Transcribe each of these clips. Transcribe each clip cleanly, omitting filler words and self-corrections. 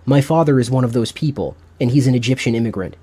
My father is one of those people, and he's an Egyptian immigrant.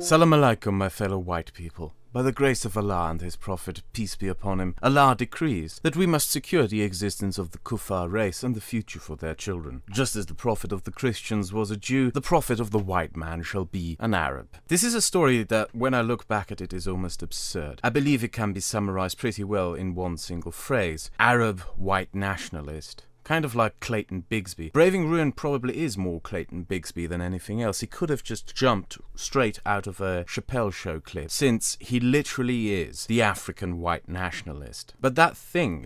Salam alaikum, my fellow white people. By the grace of Allah and His Prophet, peace be upon him, Allah decrees that we must secure the existence of the Kuffar race and the future for their children. Just as the prophet of the Christians was a Jew, the prophet of the white man shall be an Arab. This is a story that, when I look back at it, is almost absurd. I believe it can be summarized pretty well in one single phrase: Arab white nationalist. Kind of like Clayton Bigsby. Braving Ruin probably is more Clayton Bigsby than anything else. He could have just jumped straight out of a Chappelle Show clip, since he literally is the African white nationalist. But that thing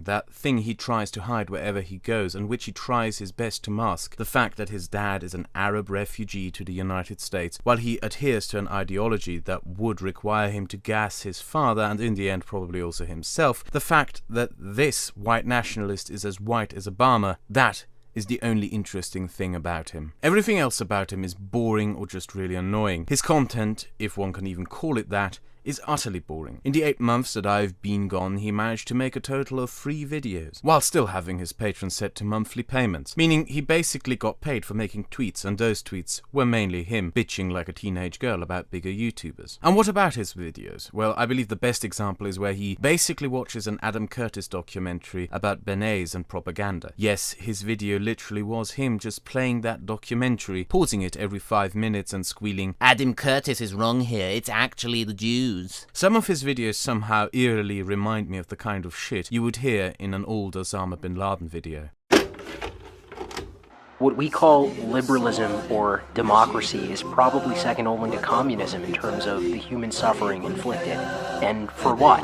he tries to hide wherever he goes, and which he tries his best to mask, the fact that his dad is an Arab refugee to the United States, while he adheres to an ideology that would require him to gas his father, and in the end probably also himself, the fact that this white nationalist is as white as Obama, that is the only interesting thing about him. Everything else about him is boring or just really annoying. His content, if one can even call it that, is utterly boring. In the 8 months that I've been gone, he managed to make a total of 3 videos, while still having his patrons set to monthly payments, meaning he basically got paid for making tweets, and those tweets were mainly him bitching like a teenage girl about bigger YouTubers. And what about his videos? Well, I believe the best example is where he basically watches an Adam Curtis documentary about beignets and propaganda. Yes, his video literally was him just playing that documentary, pausing it every 5 minutes and squealing, "Adam Curtis is wrong here, it's actually the Jews." Some of his videos somehow eerily remind me of the kind of shit you would hear in an old Osama bin Laden video. What we call liberalism or democracy is probably second only to communism in terms of the human suffering inflicted. And for what?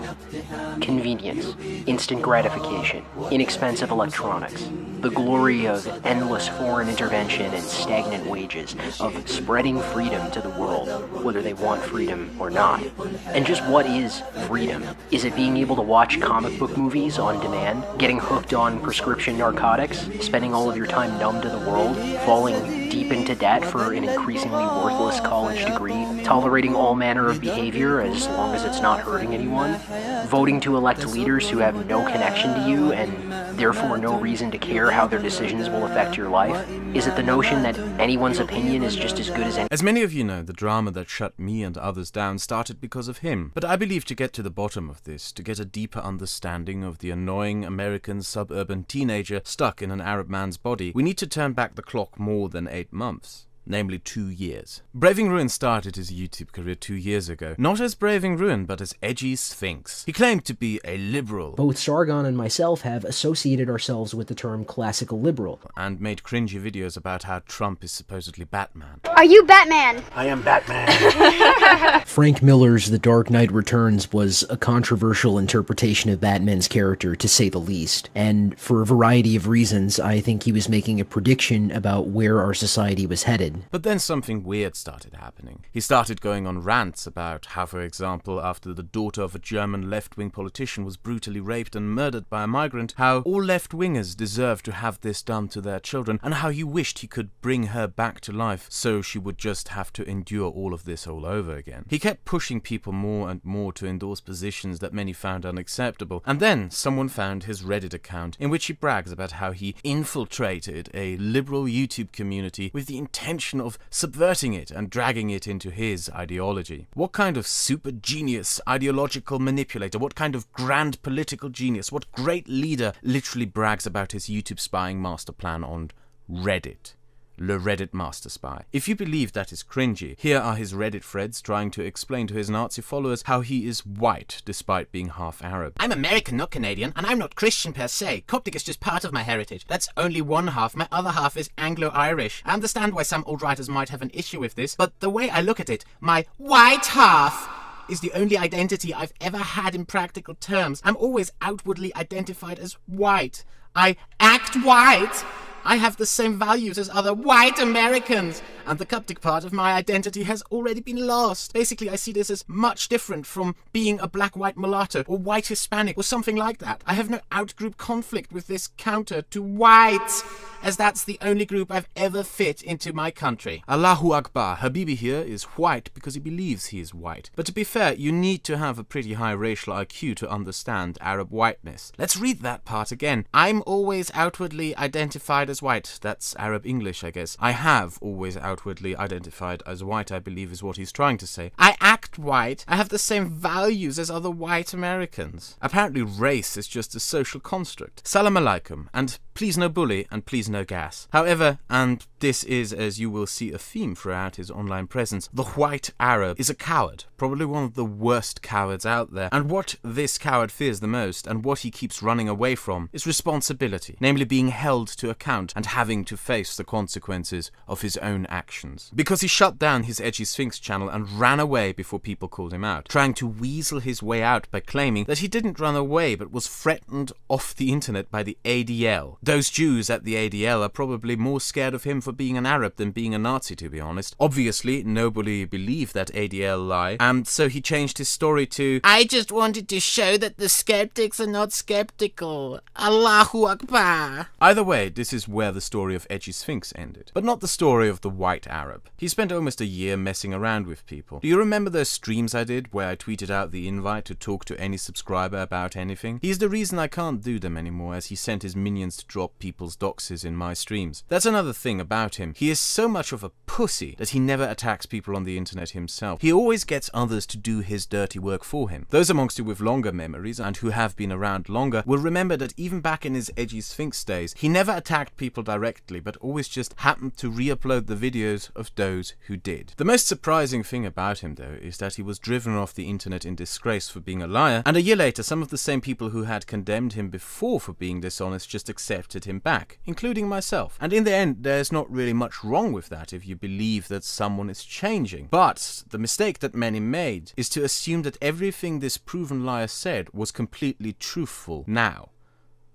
Convenience, instant gratification, inexpensive electronics, the glory of endless foreign intervention and stagnant wages, of spreading freedom to the world, whether they want freedom or not. And just what is freedom? Is it being able to watch comic book movies on demand, getting hooked on prescription narcotics, spending all of your time numb to the world, falling deep into debt for an increasingly worthless college degree, tolerating all manner of behavior as long as it's not hurting anyone, voting to elect leaders who have no connection to you and therefore no reason to care how their decisions will affect your life? Is it the notion that anyone's opinion is just as good as any? As many of you know, the drama that shut me and others down started because of him. But I believe to get to the bottom of this, to get a deeper understanding of the annoying American suburban teenager stuck in an Arab man's body, we need to turn back the clock more than 8 months. Namely 2 years. Braving Ruin started his YouTube career 2 years ago, not as Braving Ruin, but as Edgy Sphinx. He claimed to be a liberal. Both Sargon and myself have associated ourselves with the term classical liberal. And made cringy videos about how Trump is supposedly Batman. Are you Batman? I am Batman. Frank Miller's The Dark Knight Returns was a controversial interpretation of Batman's character, to say the least. And for a variety of reasons, I think he was making a prediction about where our society was headed. But then something weird started happening. He started going on rants about how, for example, after the daughter of a German left-wing politician was brutally raped and murdered by a migrant, how all left-wingers deserve to have this done to their children, and how he wished he could bring her back to life so she would just have to endure all of this all over again. He kept pushing people more and more to endorse positions that many found unacceptable, and then someone found his Reddit account in which he brags about how he infiltrated a liberal YouTube community with the intention of subverting it and dragging it into his ideology. What kind of super genius ideological manipulator, what kind of grand political genius, what great leader literally brags about his YouTube spying master plan on Reddit? le Reddit master spy. If you believe that is cringy, here are his Reddit threads trying to explain to his Nazi followers how he is white despite being half Arab. I'm American, not Canadian, and I'm not Christian per se. Coptic is just part of my heritage. That's only one half. My other half is Anglo-Irish. I understand why some old writers might have an issue with this, but the way I look at it, my white half is the only identity I've ever had in practical terms. I'm always outwardly identified as white. I act white. I have the same values as other white Americans, and the Coptic part of my identity has already been lost. Basically, I see this as much different from being a black-white mulatto or white Hispanic or something like that. I have no out-group conflict with this counter to white, as that's the only group I've ever fit into my country. Allahu Akbar. Habibi here is white because he believes he is white. But to be fair, you need to have a pretty high racial IQ to understand Arab whiteness. Let's read that part again. I'm always outwardly identified as white. That's Arab English, I guess. I have always outwardly identified as white, I believe is what he's trying to say. I act white. I have the same values as other white Americans. Apparently race is just a social construct. Salam alaikum, and please no bully, and please no gas. However, and this is, as you will see, a theme throughout his online presence, the white Arab is a coward, probably one of the worst cowards out there, and what this coward fears the most, and what he keeps running away from, is responsibility, namely being held to account and having to face the consequences of his own actions. Because he shut down his Edgy Sphinx channel and ran away before people called him out, trying to weasel his way out by claiming that he didn't run away but was threatened off the internet by the ADL. Those Jews at the ADL are probably more scared of him for being an Arab than being a Nazi, to be honest. Obviously, nobody believed that ADL lie, and so he changed his story to, I just wanted to show that the skeptics are not skeptical. Allahu Akbar. Either way, this is where the story of Edgy Sphinx ended. But not the story of the white Arab. He spent almost a year messing around with people. Do you remember those streams I did where I tweeted out the invite to talk to any subscriber about anything? He's the reason I can't do them anymore, as he sent his minions to drop people's doxes in my streams. That's another thing about him. He is so much of a pussy that he never attacks people on the internet himself. He always gets others to do his dirty work for him. Those amongst you with longer memories and who have been around longer will remember that even back in his Edgy Sphinx days, he never attacked people directly, but always just happened to re-upload the videos of those who did. The most surprising thing about him, though, is that he was driven off the internet in disgrace for being a liar, and a year later some of the same people who had condemned him before for being dishonest just accepted him back, including myself. And in the end, there's not really much wrong with that if you believe that someone is changing. But the mistake that many made is to assume that everything this proven liar said was completely truthful now.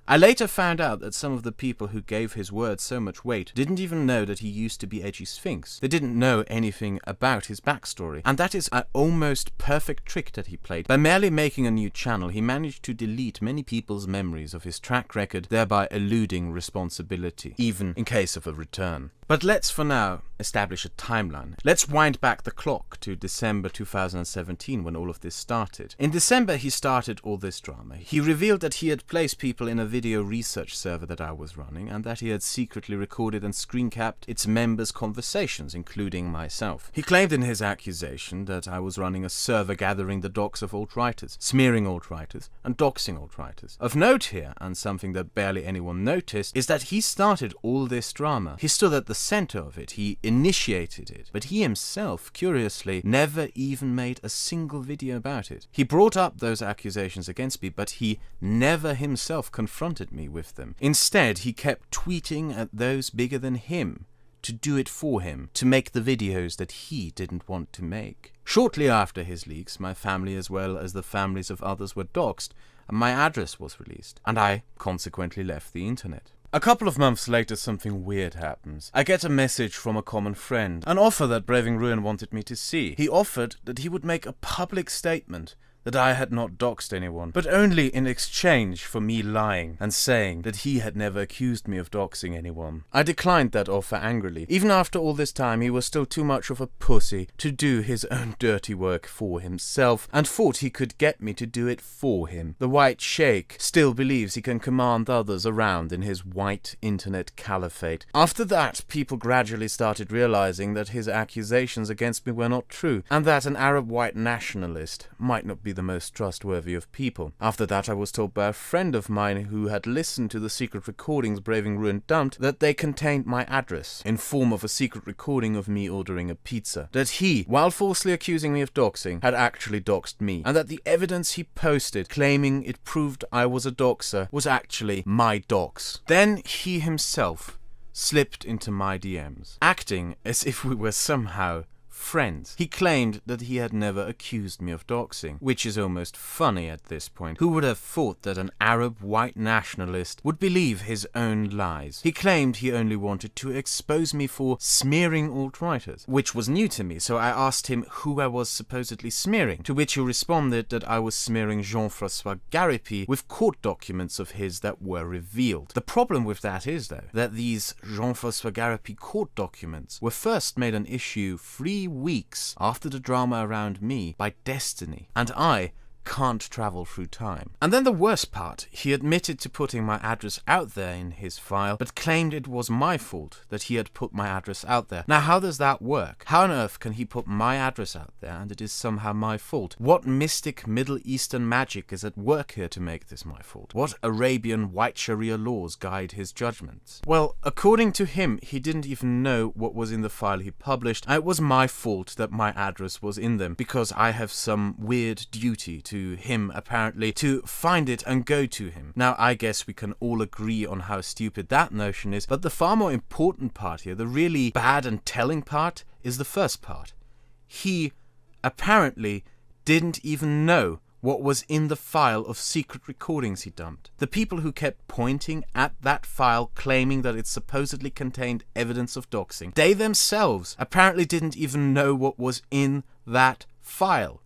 I later found out that some of the people who gave his words so much weight didn't even know that he used to be Edgy Sphinx. They didn't know anything about his backstory, and that is an almost perfect trick that he played. By merely making a new channel, he managed to delete many people's memories of his track record, thereby eluding responsibility, even in case of a return. But let's, for now, establish a timeline. Let's wind back the clock to December 2017 when all of this started. In December, he started all this drama. He revealed that he had placed people in a video research server that I was running, and that he had secretly recorded and screen capped its members' conversations, including myself. He claimed in his accusation that I was running a server gathering the docs of alt-writers, smearing alt-writers, and doxing alt-writers. Of note here, and something that barely anyone noticed, is that he started all this drama. He stood at the center of it, he initiated it, but he himself, curiously, never even made a single video about it. He brought up those accusations against me, but he never himself confronted me with them. Instead, he kept tweeting at those bigger than him to do it for him, to make the videos that he didn't want to make. Shortly after his leaks, my family as well as the families of others were doxed, and my address was released, and I consequently left the internet. A couple of months later, something weird happens. I get a message from a common friend, an offer that Braving Ruin wanted me to see. He offered that he would make a public statement that I had not doxed anyone, but only in exchange for me lying and saying that he had never accused me of doxing anyone. I declined that offer angrily. Even after all this time, he was still too much of a pussy to do his own dirty work for himself, and thought he could get me to do it for him. The white sheikh still believes he can command others around in his white internet caliphate. After that, people gradually started realizing that his accusations against me were not true, and that an Arab white nationalist might not be the most trustworthy of people. After that I was told by a friend of mine who had listened to the secret recordings Braving Ruin dumped that they contained my address, in form of a secret recording of me ordering a pizza. That he, while falsely accusing me of doxing, had actually doxed me, and that the evidence he posted claiming it proved I was a doxer was actually my dox. Then he himself slipped into my DMs, acting as if we were somehow friends. He claimed that he had never accused me of doxing, which is almost funny at this point. Who would have thought that an Arab white nationalist would believe his own lies? He claimed he only wanted to expose me for smearing alt-righters, which was new to me, so I asked him who I was supposedly smearing, to which he responded that I was smearing Jean-François Garipi with court documents of his that were revealed. The problem with that is, though, that these Jean-François Garipi court documents were first made an issue 3 weeks after the drama around me by Destiny, and I can't travel through time. And then the worst part, he admitted to putting my address out there in his file, but claimed it was my fault that he had put my address out there. Now how does that work? How on earth can he put my address out there and it is somehow my fault? What mystic Middle Eastern magic is at work here to make this my fault? What Arabian white Sharia laws guide his judgments? Well, according to him, he didn't even know what was in the file he published, and it was my fault that my address was in them, because I have some weird duty to him, apparently, to find it and go to him. Now, I guess we can all agree on how stupid that notion is, but the far more important part here, the really bad and telling part, is the first part. He apparently didn't even know what was in the file of secret recordings he dumped. The people who kept pointing at that file claiming that it supposedly contained evidence of doxing, they themselves apparently didn't even know what was in that file.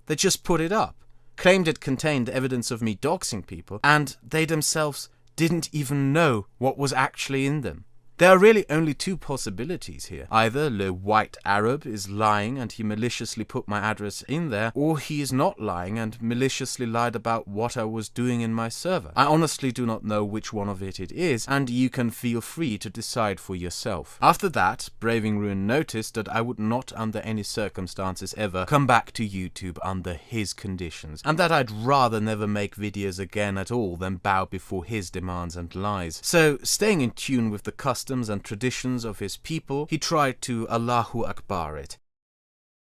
They just put it up, claimed it contained evidence of me doxing people, and they themselves didn't even know what was actually in them. There are really only 2 possibilities here. Either Le White Arab is lying and he maliciously put my address in there, or he is not lying and maliciously lied about what I was doing in my server. I honestly do not know which one of it is, and you can feel free to decide for yourself. After that, Braving Ruin noticed that I would not under any circumstances ever come back to YouTube under his conditions, and that I'd rather never make videos again at all than bow before his demands and lies. So, staying in tune with the customs and traditions of his people, he tried to Allahu Akbar it.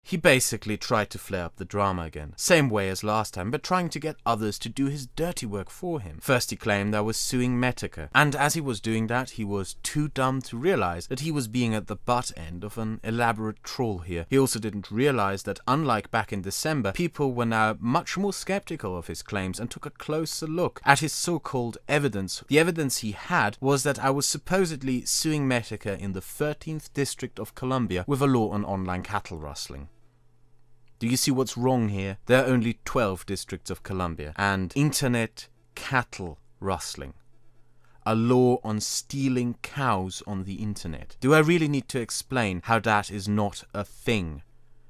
He basically tried to flare up the drama again, same way as last time, but trying to get others to do his dirty work for him. First he claimed I was suing Metica, and as he was doing that, he was too dumb to realize that he was being at the butt end of an elaborate troll here. He also didn't realize that, unlike back in December, people were now much more skeptical of his claims and took a closer look at his so-called evidence. The evidence he had was that I was supposedly suing Metica in the 13th District of Columbia with a law on online cattle rustling. Do you see what's wrong here? There are only 12 districts of Columbia, and internet cattle rustling. A law on stealing cows on the internet. Do I really need to explain how that is not a thing?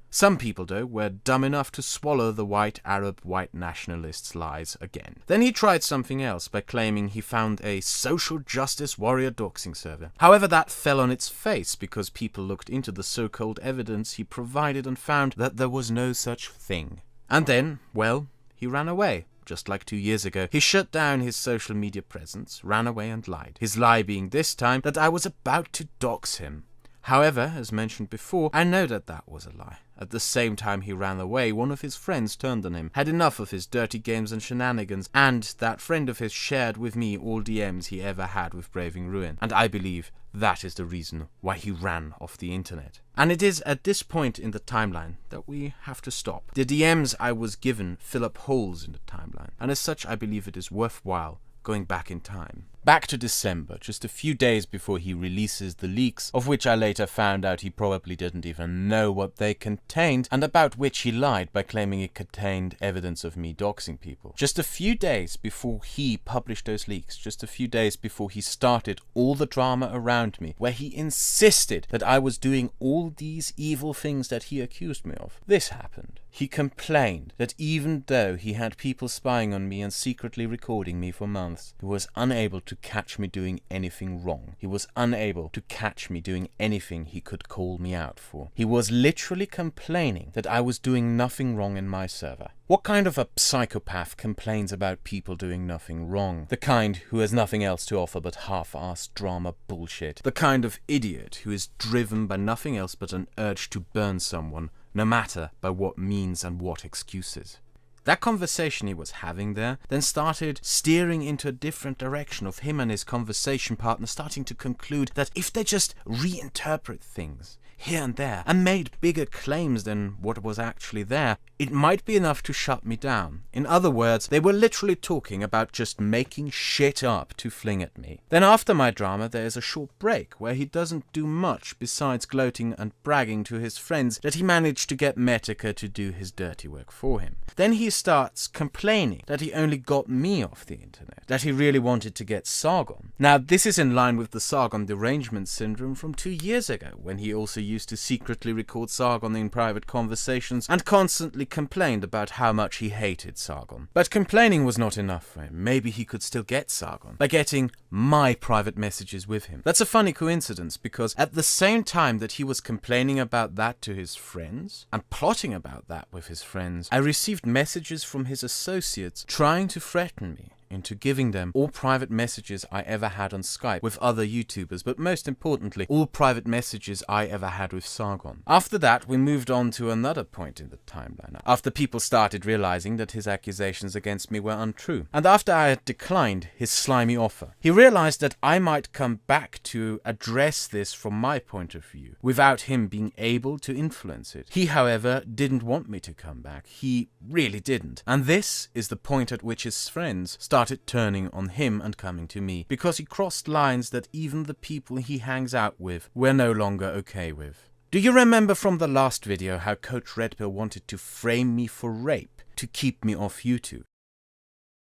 Some people, though, were dumb enough to swallow the white Arab white nationalists' lies again. Then he tried something else by claiming he found a social justice warrior doxing server. However, that fell on its face because people looked into the so-called evidence he provided and found that there was no such thing. And then, well, he ran away. Just like 2 years ago, he shut down his social media presence, ran away and lied. His lie being this time that I was about to dox him. However, as mentioned before, I know that that was a lie. At the same time he ran away, one of his friends turned on him, had enough of his dirty games and shenanigans, and that friend of his shared with me all DMs he ever had with Braving Ruin. And I believe that is the reason why he ran off the internet. And it is at this point in the timeline that we have to stop. The DMs I was given fill up holes in the timeline, and as such I believe it is worthwhile going back in time. Back to December, just a few days before he releases the leaks, of which I later found out he probably didn't even know what they contained, and about which he lied by claiming it contained evidence of me doxing people. Just a few days before he published those leaks, just a few days before he started all the drama around me, where he insisted that I was doing all these evil things that he accused me of. This happened. He complained that even though he had people spying on me and secretly recording me for months, he was unable to catch me doing anything wrong. He was unable to catch me doing anything he could call me out for. He was literally complaining that I was doing nothing wrong in my server. What kind of a psychopath complains about people doing nothing wrong? The kind who has nothing else to offer but half-assed drama bullshit. The kind of idiot who is driven by nothing else but an urge to burn someone, no matter by what means and what excuses. That conversation he was having there then started steering into a different direction of him and his conversation partner starting to conclude that if they just reinterpret things here and there and made bigger claims than what was actually there, it might be enough to shut me down. In other words, they were literally talking about just making shit up to fling at me. Then after my drama there is a short break where he doesn't do much besides gloating and bragging to his friends that he managed to get Metica to do his dirty work for him. Then he starts complaining that he only got me off the internet, that he really wanted to get Sargon. Now this is in line with the Sargon derangement syndrome from 2 years ago, when he also used to secretly record Sargon in private conversations and constantly complained about how much he hated Sargon. But complaining was not enough for him. Maybe he could still get Sargon by getting my private messages with him. That's a funny coincidence, because at the same time that he was complaining about that to his friends and plotting about that with his friends, I received messages from his associates trying to threaten me into giving them all private messages I ever had on Skype with other YouTubers, but most importantly, all private messages I ever had with Sargon. After that, we moved on to another point in the timeline, after people started realizing that his accusations against me were untrue, and after I had declined his slimy offer. He realized that I might come back to address this from my point of view, without him being able to influence it. He, however, didn't want me to come back. He really didn't. And this is the point at which his friends started turning on him and coming to me, because he crossed lines that even the people he hangs out with were no longer okay with. Do you remember from the last video how Coach Redpill wanted to frame me for rape to keep me off YouTube?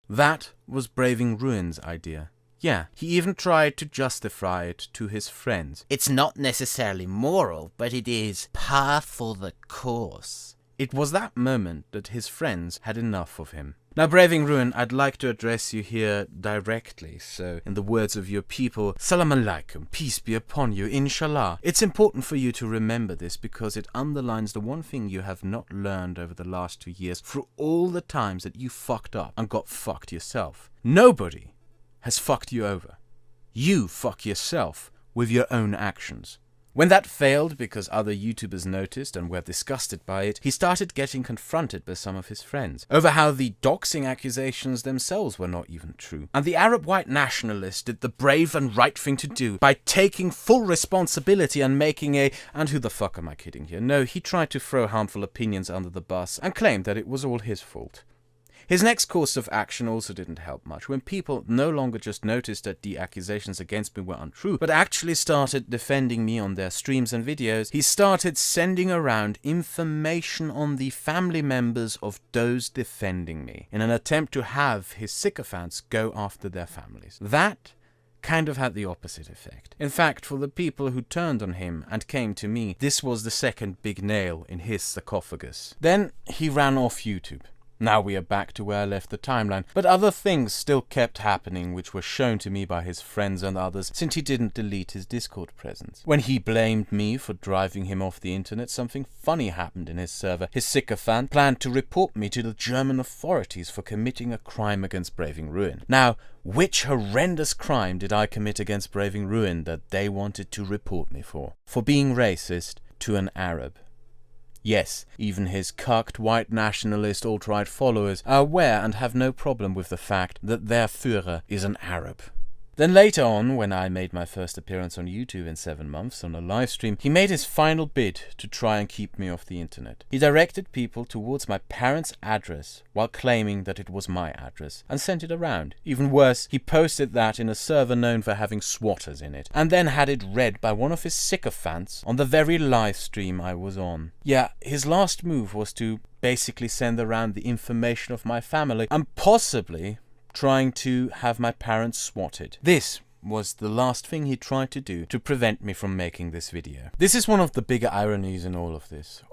That was Braving Ruin's idea. Yeah, he even tried to justify it to his friends. It's not necessarily moral, but it is par for the course. It was that moment that his friends had enough of him. Now, Braving Ruin, I'd like to address you here directly, so in the words of your people, Salam alaikum, peace be upon you, inshallah. It's important for you to remember this because it underlines the one thing you have not learned over the last 2 years through all the times that you fucked up and got fucked yourself. Nobody has fucked you over. You fuck yourself with your own actions. When that failed because other YouTubers noticed and were disgusted by it, he started getting confronted by some of his friends over how the doxing accusations themselves were not even true. And the Arab white nationalist did the brave and right thing to do by taking full responsibility and making and who the fuck am I kidding here? No, he tried to throw harmful opinions under the bus and claimed that it was all his fault. His next course of action also didn't help much. When people no longer just noticed that the accusations against me were untrue, but actually started defending me on their streams and videos, he started sending around information on the family members of those defending me, in an attempt to have his sycophants go after their families. That kind of had the opposite effect. In fact, for the people who turned on him and came to me, this was the second big nail in his sarcophagus. Then he ran off YouTube. Now we are back to where I left the timeline, but other things still kept happening which were shown to me by his friends and others since he didn't delete his Discord presence. When he blamed me for driving him off the internet, something funny happened in his server. His sycophant planned to report me to the German authorities for committing a crime against Braving Ruin. Now, which horrendous crime did I commit against Braving Ruin that they wanted to report me for? For being racist to an Arab. Yes, even his cucked white nationalist alt-right followers are aware and have no problem with the fact that their Führer is an Arab. Then later on, when I made my first appearance on YouTube in 7 months on a live stream, he made his final bid to try and keep me off the internet. He directed people towards my parents' address while claiming that it was my address and sent it around. Even worse, he posted that in a server known for having swatters in it and then had it read by one of his sycophants on the very live stream I was on. Yeah, his last move was to basically send around the information of my family and possibly trying to have my parents swatted. This was the last thing he tried to do to prevent me from making this video. This is one of the bigger ironies in all of this.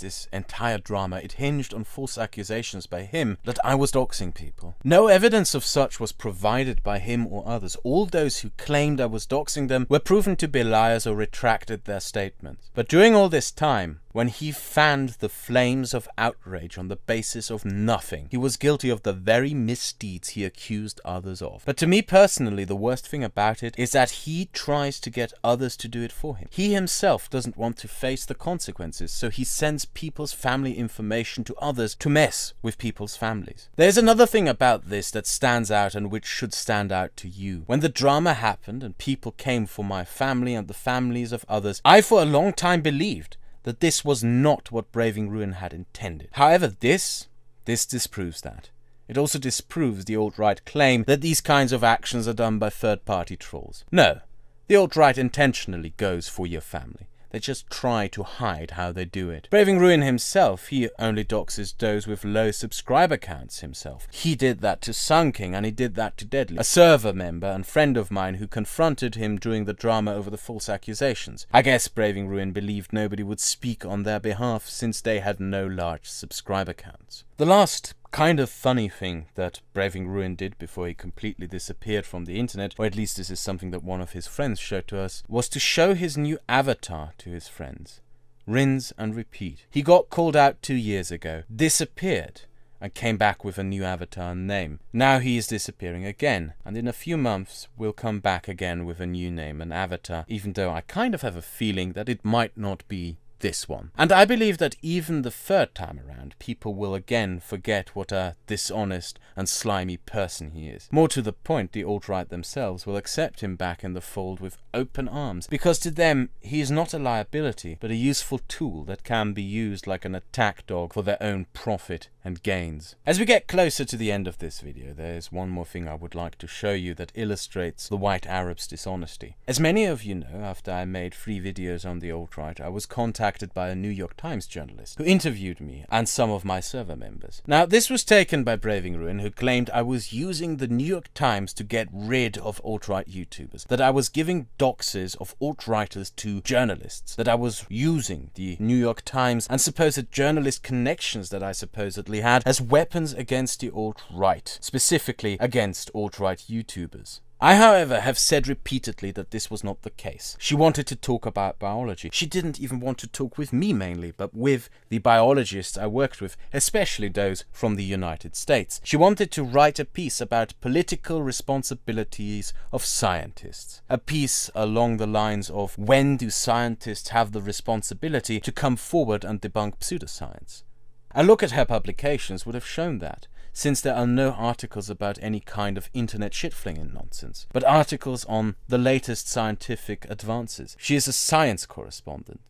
This entire drama, it hinged on false accusations by him that I was doxing people. No evidence of such was provided by him or others. All those who claimed I was doxing them were proven to be liars or retracted their statements. But during all this time, when he fanned the flames of outrage on the basis of nothing, he was guilty of the very misdeeds he accused others of. But to me personally, the worst thing about it is that he tries to get others to do it for him. He himself doesn't want to face the consequences, so he sends people's family information to others to mess with people's families. There's another thing about this that stands out and which should stand out to you. When the drama happened and people came for my family and the families of others, I for a long time believed that this was not what Braving Ruin had intended. However, this disproves that. It also disproves the alt-right claim that these kinds of actions are done by third-party trolls. No, the alt-right intentionally goes for your family. They just try to hide how they do it. Braving Ruin himself, he only doxes those with low subscriber counts himself. He did that to Sun King, and he did that to Deadly, a server member and friend of mine who confronted him during the drama over the false accusations. I guess Braving Ruin believed nobody would speak on their behalf since they had no large subscriber counts. The last kind of funny thing that Braving Ruin did before he completely disappeared from the internet, or at least this is something that one of his friends showed to us, was to show his new avatar to his friends. Rinse and repeat. He got called out 2 years ago, disappeared, and came back with a new avatar and name. Now he is disappearing again, and in a few months will come back again with a new name and avatar, even though I kind of have a feeling that it might not be this one. And I believe that even the third time around, people will again forget what a dishonest and slimy person he is. More to the point, the alt-right themselves will accept him back in the fold with open arms, because to them, he is not a liability, but a useful tool that can be used like an attack dog for their own profit and gains. As we get closer to the end of this video, there is one more thing I would like to show you that illustrates the white Arabs' dishonesty. As many of you know, after I made 3 videos on the alt-right, I was contacted by a New York Times journalist who interviewed me and some of my server members. Now, this was taken by Braving Ruin, who claimed I was using the New York Times to get rid of alt-right YouTubers, that I was giving doxes of alt-righters to journalists, that I was using the New York Times and supposed journalist connections that I supposedly had as weapons against the alt-right, specifically against alt-right YouTubers. I, however, have said repeatedly that this was not the case. She wanted to talk about biology. She didn't even want to talk with me mainly, but with the biologists I worked with, especially those from the United States. She wanted to write a piece about political responsibilities of scientists. A piece along the lines of when do scientists have the responsibility to come forward and debunk pseudoscience. A look at her publications would have shown that, since there are no articles about any kind of internet shit-flinging nonsense, but articles on the latest scientific advances. She is a science correspondent.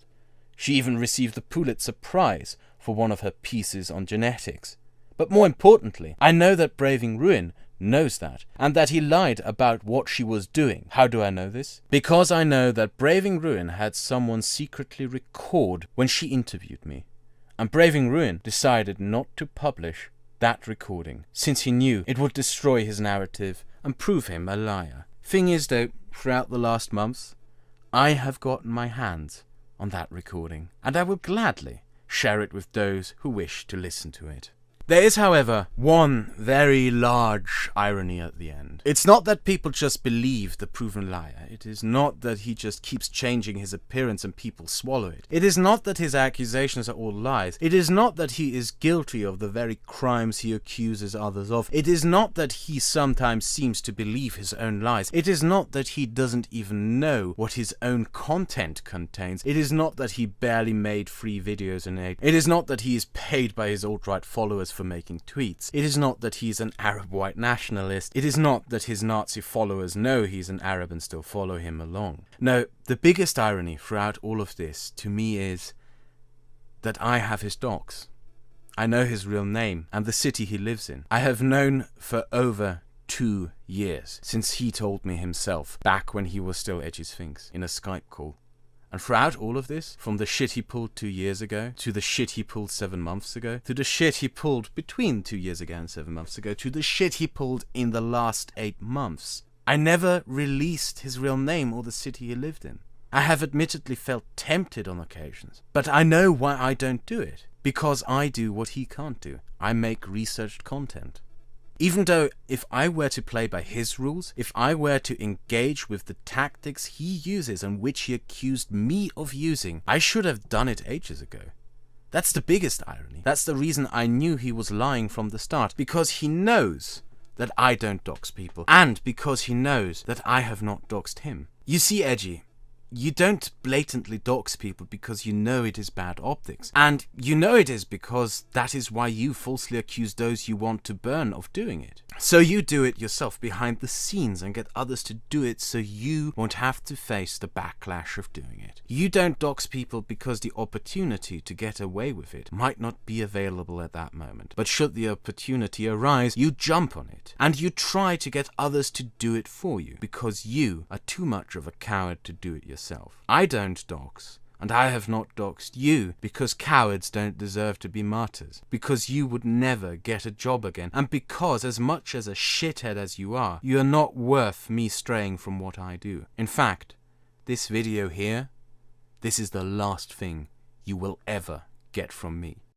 She even received the Pulitzer Prize for one of her pieces on genetics. But more importantly, I know that Braving Ruin knows that, and that he lied about what she was doing. How do I know this? Because I know that Braving Ruin had someone secretly record when she interviewed me. And Braving Ruin decided not to publish that recording, since he knew it would destroy his narrative and prove him a liar. Thing is though, throughout the last months, I have gotten my hands on that recording, and I will gladly share it with those who wish to listen to it. There is, however, one very large irony at the end. It's not that people just believe the proven liar. It is not that he just keeps changing his appearance and people swallow it. It is not that his accusations are all lies. It is not that he is guilty of the very crimes he accuses others of. It is not that he sometimes seems to believe his own lies. It is not that he doesn't even know what his own content contains. It is not that he barely made 3 videos in 8. It is not that he is paid by his alt-right followers for making tweets. It is not that he's an Arab white nationalist. It is not that his Nazi followers know he's an Arab and still follow him along. No, the biggest irony throughout all of this to me is that I have his docs. I know his real name and the city he lives in. I have known for over 2 years since he told me himself back when he was still Edgy Sphinx in a Skype call. And throughout all of this, from the shit he pulled 2 years ago, to the shit he pulled 7 months ago, to the shit he pulled between 2 years ago and 7 months ago, to the shit he pulled in the last 8 months, I never released his real name or the city he lived in. I have admittedly felt tempted on occasions, but I know why I don't do it. Because I do what he can't do. I make researched content. Even though if I were to play by his rules, if I were to engage with the tactics he uses and which he accused me of using, I should have done it ages ago. That's the biggest irony. That's the reason I knew he was lying from the start. Because he knows that I don't dox people. And because he knows that I have not doxed him. You see, Edgy, you don't blatantly dox people because you know it is bad optics. And you know it is because that is why you falsely accuse those you want to burn of doing it. So you do it yourself behind the scenes and get others to do it so you won't have to face the backlash of doing it. You don't dox people because the opportunity to get away with it might not be available at that moment. But should the opportunity arise, you jump on it. And you try to get others to do it for you because you are too much of a coward to do it yourself. I don't dox. And I have not doxed you because cowards don't deserve to be martyrs, because you would never get a job again, and because as much as a shithead as you are not worth me straying from what I do. In fact, this video here, this is the last thing you will ever get from me.